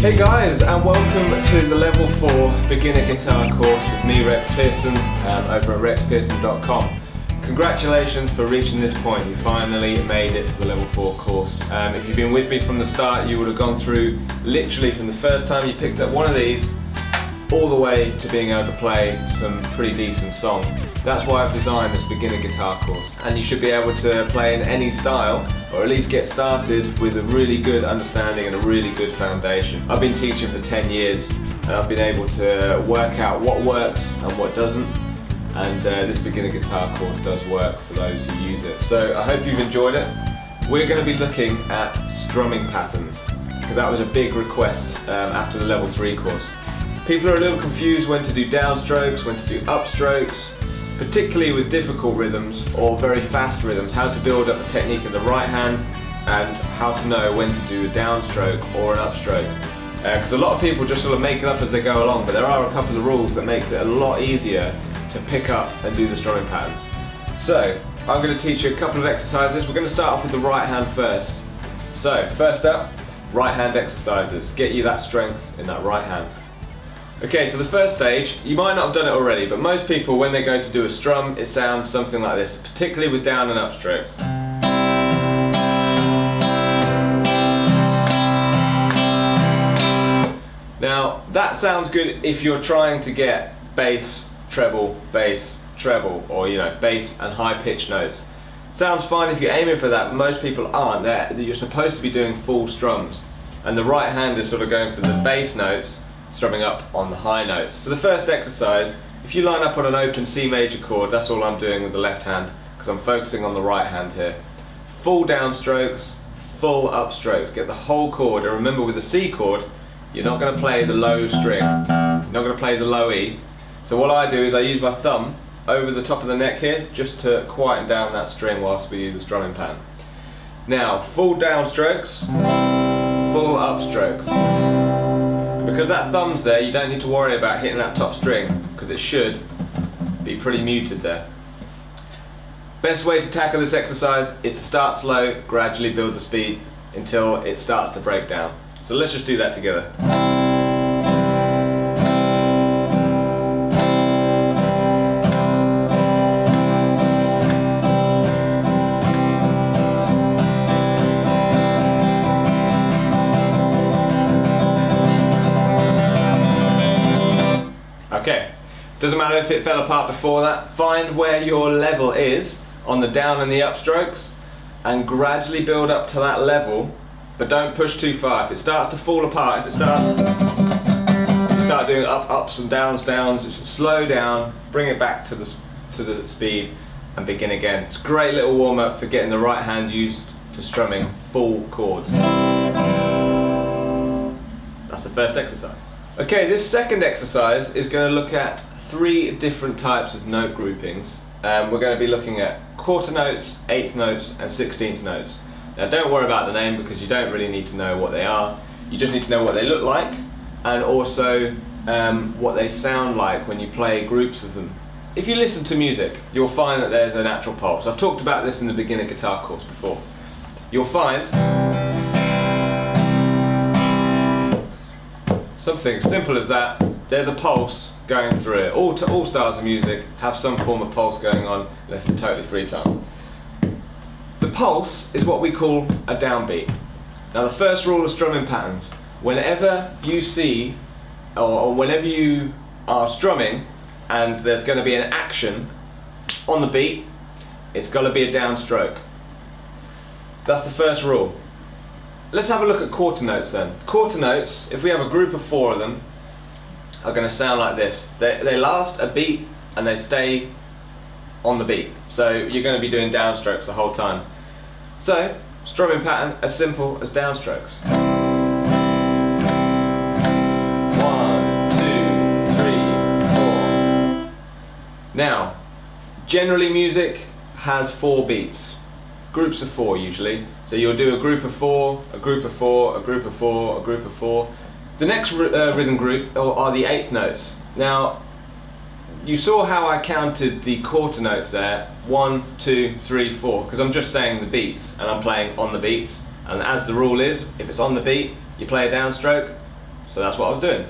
Hey guys, and welcome to the Level 4 Beginner Guitar course with me, Rex Pearson, over at rexpearson.com. Congratulations for reaching this point. You finally made it to the Level 4 course. If you've been with me from the start, you would have gone through literally from the first time you picked up one of these all the way to being able to play some pretty decent songs. That's why I've designed this beginner guitar course, and you should be able to play in any style, or at least get started with a really good understanding and a really good foundation. I've been teaching for 10 years and I've been able to work out what works and what doesn't, and this beginner guitar course does work for those who use it. So I hope you've enjoyed it. We're going to be looking at strumming patterns, because that was a big request after the Level 3 course. People are a little confused when to do downstrokes, when to do upstrokes, particularly with difficult rhythms or very fast rhythms, how to build up the technique in the right hand and how to know when to do a downstroke or an upstroke. Because a lot of people just sort of make it up as they go along, but there are a couple of rules that makes it a lot easier to pick up and do the strumming patterns. So I'm going to teach you a couple of exercises. We're going to start off with the right hand first. So first up, right hand exercises. Get you that strength in that right hand. Okay, so the first stage, you might not have done it already, but most people when they go to do a strum, it sounds something like this, particularly with down and up strokes. Now, that sounds good if you're trying to get bass, treble, or bass and high pitched notes. Sounds fine if you're aiming for that, but most people aren't. You're supposed to be doing full strums, and the right hand is sort of going for the bass notes, strumming up on the high notes. So the first exercise, if you line up on an open C major chord, that's all I'm doing with the left hand, because I'm focusing on the right hand here. Full downstrokes, full upstrokes, get the whole chord, and remember with the C chord, you're not going to play the low string, you're not going to play the low E. So what I do is I use my thumb over the top of the neck here, just to quieten down that string whilst we do the strumming pattern. Now, full downstrokes, full upstrokes. Because that thumb's there, you don't need to worry about hitting that top string, because it should be pretty muted there. Best way to tackle this exercise is to start slow, gradually build the speed until it starts to break down. So let's just do that together. Okay, doesn't matter if it fell apart before that. Find where your level is on the down and the upstrokes and gradually build up to that level, but don't push too far. If it starts to fall apart, you start doing ups and downs, slow down, bring it back to the speed and begin again. It's a great little warm up for getting the right hand used to strumming full chords. That's the first exercise. Okay, this second exercise is going to look at 3 different types of note groupings. We're going to be looking at quarter notes, eighth notes and 16th notes. Now don't worry about the name, because you don't really need to know what they are. You just need to know what they look like, and also what they sound like when you play groups of them. If you listen to music, you'll find that there's a natural pulse. I've talked about this in the beginner guitar course before. You'll find something simple as that. There's a pulse going through it. All styles of music have some form of pulse going on, unless it's totally free time. The pulse is what we call a downbeat. Now the first rule of strumming patterns, whenever you see, or whenever you are strumming and there's going to be an action on the beat, it's got to be a downstroke. That's the first rule. Let's have a look at quarter notes then. Quarter notes, if we have a group of 4 of them, are going to sound like this. They last a beat and they stay on the beat. So you're going to be doing downstrokes the whole time. So, strumming pattern as simple as downstrokes. 1, 2, 3, 4. Now, generally music has 4 beats. Groups of 4 usually. So you'll do a group of 4, a group of 4, a group of 4, a group of 4. The next rhythm group are the eighth notes. Now, you saw how I counted the quarter notes there, 1, 2, 3, 4, because I'm just saying the beats and I'm playing on the beats. And as the rule is, if it's on the beat, you play a downstroke. So that's what I was doing.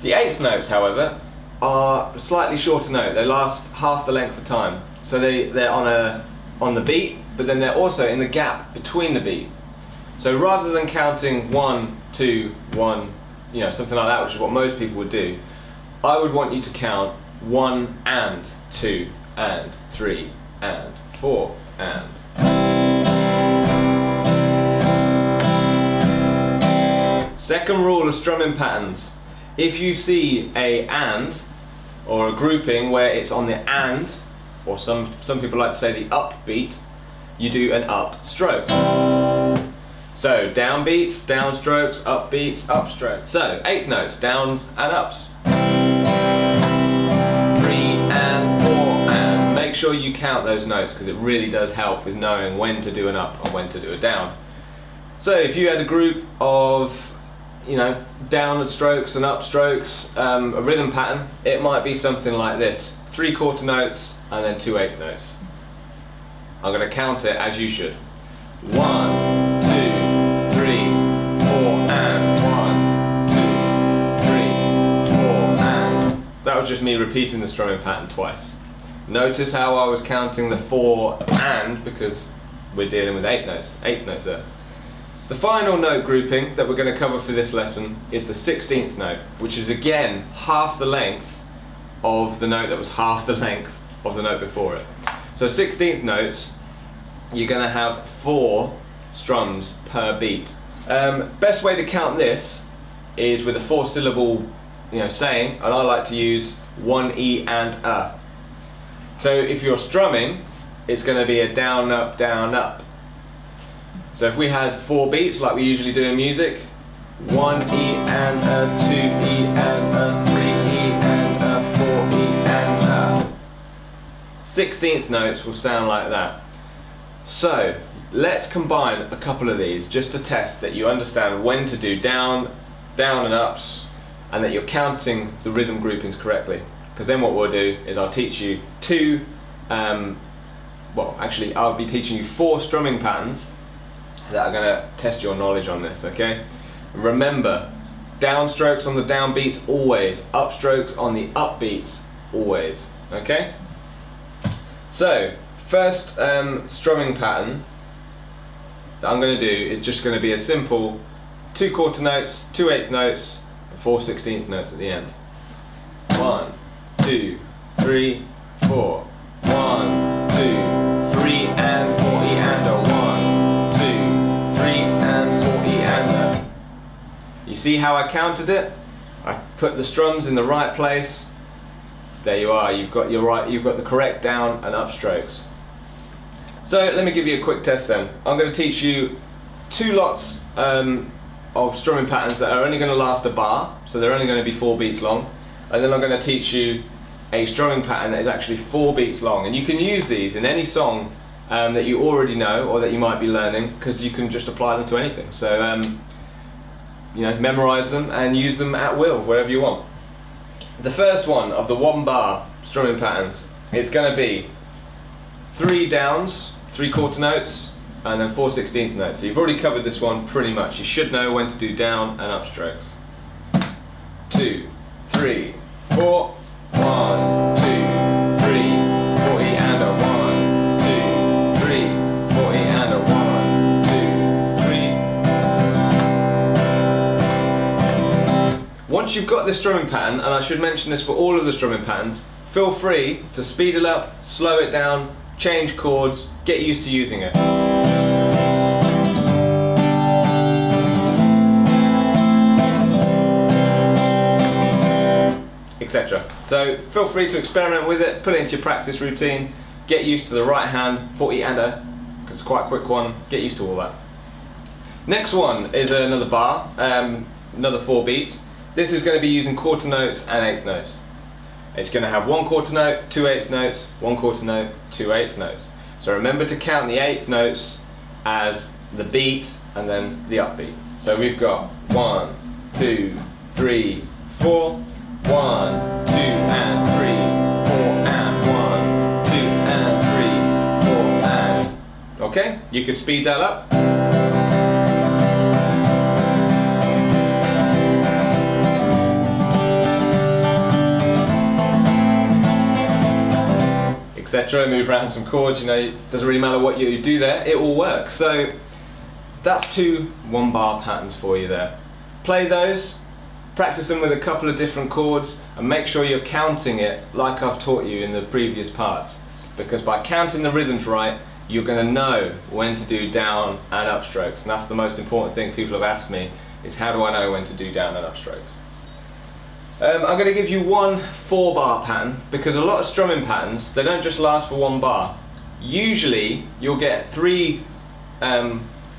The eighth notes, however, are a slightly shorter note. They last half the length of time. So they're on the beat, but then they're also in the gap between the beat. So rather than counting 1, 2, 1, something like that, which is what most people would do, I would want you to count 1 and 2 and 3 and 4 and. Second rule of strumming patterns. If you see a and or a grouping where it's on the and, or some people like to say the up beat, you do an up stroke. So down beats, down strokes, up beats, up strokes. So eighth notes, downs and ups. 3 and 4 and. Make sure you count those notes because it really does help with knowing when to do an up and when to do a down. So if you had a group of down strokes and up strokes, a rhythm pattern, it might be something like this: 3 quarter notes and then 2 eighth notes. I'm going to count it as you should. 1, 2, 3, 4 and 1, 2, 3, 4 and. That was just me repeating the strumming pattern twice. Notice how I was counting the 4 and because we're dealing with eighth notes there. The final note grouping that we're going to cover for this lesson is the 16th note, which is again half the length of the note that was half the length of the note before it. So 16th notes, you're going to have 4 strums per beat. Best way to count this is with a 4-syllable saying, and I like to use 1 E and a. So if you're strumming, it's going to be a down, up, down, up. So if we had 4 beats like we usually do in music, 1 E and a, 2 E and a, 3 E and a, 4 E and a. 16th notes will sound like that. So let's combine a couple of these just to test that you understand when to do down and ups, and that you're counting the rhythm groupings correctly. Because then what we'll do is I'll teach you I'll be teaching you 4 strumming patterns that are going to test your knowledge on this, okay? Remember, down strokes on the down beats always, up strokes on the up beats always, okay? So, first strumming pattern that I'm going to do is just going to be a simple 2 quarter notes, 2 eighth notes, and 4 16th notes at the end. 1, 2, 3, 4. 1, 2, 3 and 4 E and a. 1, 2, 3 and 4 E and a. You see how I counted it? I put the strums in the right place. There you are. You've got the correct down and up strokes. So let me give you a quick test then. I'm going to teach you 2 lots of strumming patterns that are only going to last a bar, so they're only going to be 4 beats long, and then I'm going to teach you a strumming pattern that is actually 4 beats long, and you can use these in any song that you already know or that you might be learning, because you can just apply them to anything. So memorize them and use them at will wherever you want. The first one of the 1 bar strumming patterns is going to be 3 downs, 3 quarter notes, and then 4 16th notes. So you've already covered this one pretty much. You should know when to do down and up strokes. 2, 3, 4. 1, 2, 3, 4 E and a. 1, 2, 3, 4 E and a. 1, 2, 3. Once you've got this strumming pattern, and I should mention this for all of the strumming patterns, feel free to speed it up, slow it down, change chords, get used to using it. Etc. So feel free to experiment with it, put it into your practice routine, get used to the right hand, 4 E and a, because it's quite a quick one, get used to all that. Next one is another bar, another 4 beats. This is going to be using quarter notes and eighth notes. It's going to have 1 quarter note, 2 eighth notes, 1 quarter note, 2 eighth notes. So remember to count the eighth notes as the beat and then the upbeat. So we've got 1, 2, 3, 4, 1, 2 and 3, 4 and 1, 2 and 3, 4 and. Okay, you can speed that up. etc. Move around some chords, you know, it doesn't really matter what you do there, it will work. So that's 2 one-bar patterns for you there. Play those, practice them with a couple of different chords, and make sure you're counting it like I've taught you in the previous parts, because by counting the rhythms right, you're going to know when to do down and up strokes, and that's the most important thing people have asked me, is how do I know when to do down and up strokes. I'm going to give you one 4-bar pattern, because a lot of strumming patterns, they don't just last for 1 bar. Usually you'll get 3 that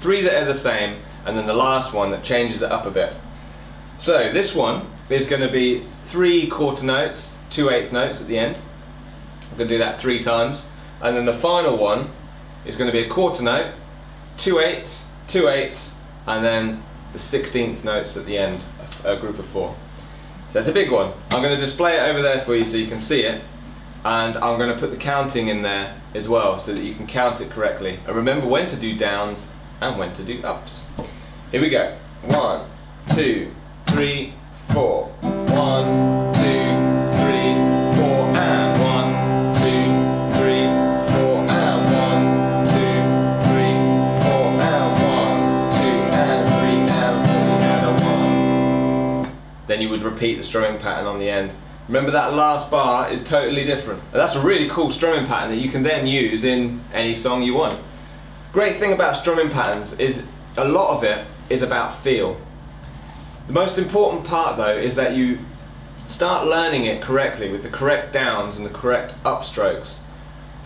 are the same, and then the last one that changes it up a bit. So this one is going to be 3 quarter notes, 2 eighth notes at the end. I'm going to do that 3 times, and then the final one is going to be a quarter note, 2 eighths, 2 eighths, and then the 16th notes at the end, a group of 4. So it's a big one. I'm going to display it over there for you so you can see it, and I'm going to put the counting in there as well so that you can count it correctly. And remember when to do downs and when to do ups. Here we go. 1, 2, 3, 4. 1, 2, 3, 4, and 1, 2, 3, 4, and 1, 2, 3, 4, and 1, 2, and 3, and 4, and 1. Then you would repeat the strumming pattern on the end. Remember that last bar is totally different. And that's a really cool strumming pattern that you can then use in any song you want. Great thing about strumming patterns is a lot of it is about feel. The most important part though is that you start learning it correctly with the correct downs and the correct upstrokes.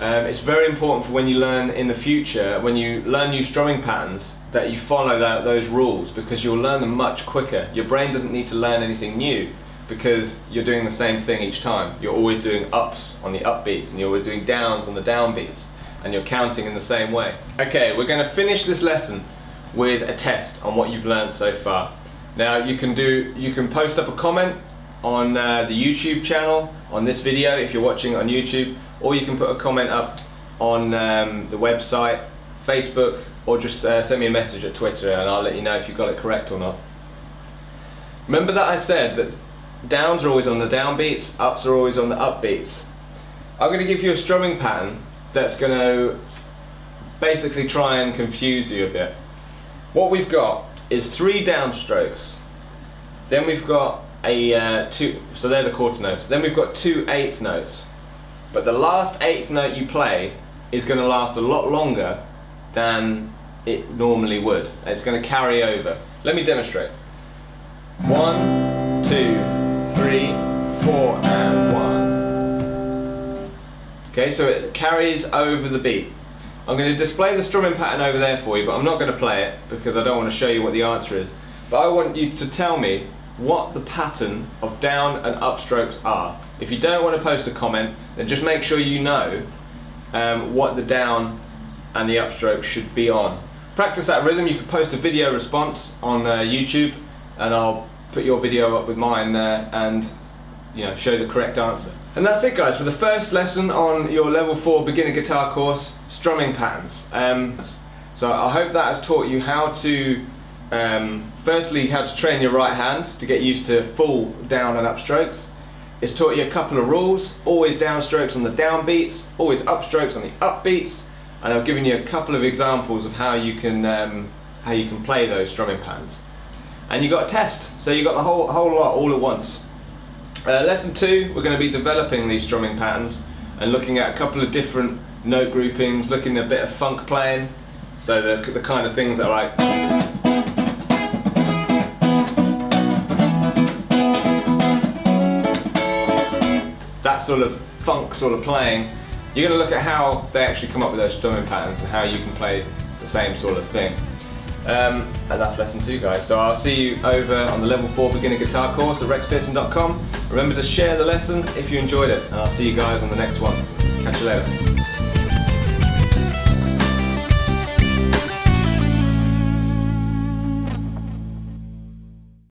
It's very important for when you learn in the future, when you learn new strumming patterns, that you follow those rules, because you'll learn them much quicker. Your brain doesn't need to learn anything new because you're doing the same thing each time. You're always doing ups on the upbeats and you're always doing downs on the downbeats, and you're counting in the same way. Okay, we're going to finish this lesson with a test on what you've learned so far. Now you can post up a comment on the YouTube channel on this video if you're watching it on YouTube, or you can put a comment up on the website, Facebook, or just send me a message at Twitter and I'll let you know if you got it correct or not. Remember that I said that downs are always on the downbeats, ups are always on the upbeats. I'm going to give you a strumming pattern that's going to basically try and confuse you a bit. What we've got is 3 downstrokes, then we've got a 2, so they're the quarter notes, then we've got 2 eighth notes, but the last eighth note you play is going to last a lot longer than it normally would. It's going to carry over. Let me demonstrate. 1, 2, 3, 4, and 1. Okay, so it carries over the beat. I'm going to display the strumming pattern over there for you, but I'm not going to play it because I don't want to show you what the answer is. But I want you to tell me what the pattern of down and up strokes are. If you don't want to post a comment, then just make sure you know what the down and the upstroke should be on. Practice that rhythm. You can post a video response on YouTube, and I'll put your video up with mine there and show the correct answer. And that's it, guys, for the first lesson on your level 4 beginner guitar course, strumming patterns. So I hope that has taught you how to firstly how to train your right hand to get used to full down and up strokes. It's taught you a couple of rules: always down strokes on the downbeats, always up strokes on the upbeats, and I've given you a couple of examples of how you can play those strumming patterns. And you got a test, so you got the whole lot all at once. Lesson 2, we're going to be developing these strumming patterns and looking at a couple of different note groupings, looking at a bit of funk playing, so the kind of things that are like that sort of funk sort of playing. You're going to look at how they actually come up with those strumming patterns and how you can play the same sort of thing. And that's lesson 2, guys. So I'll see you over on the level 4 beginner guitar course at rexpearson.com. Remember to share the lesson if you enjoyed it, and I'll see you guys on the next one. Catch you later.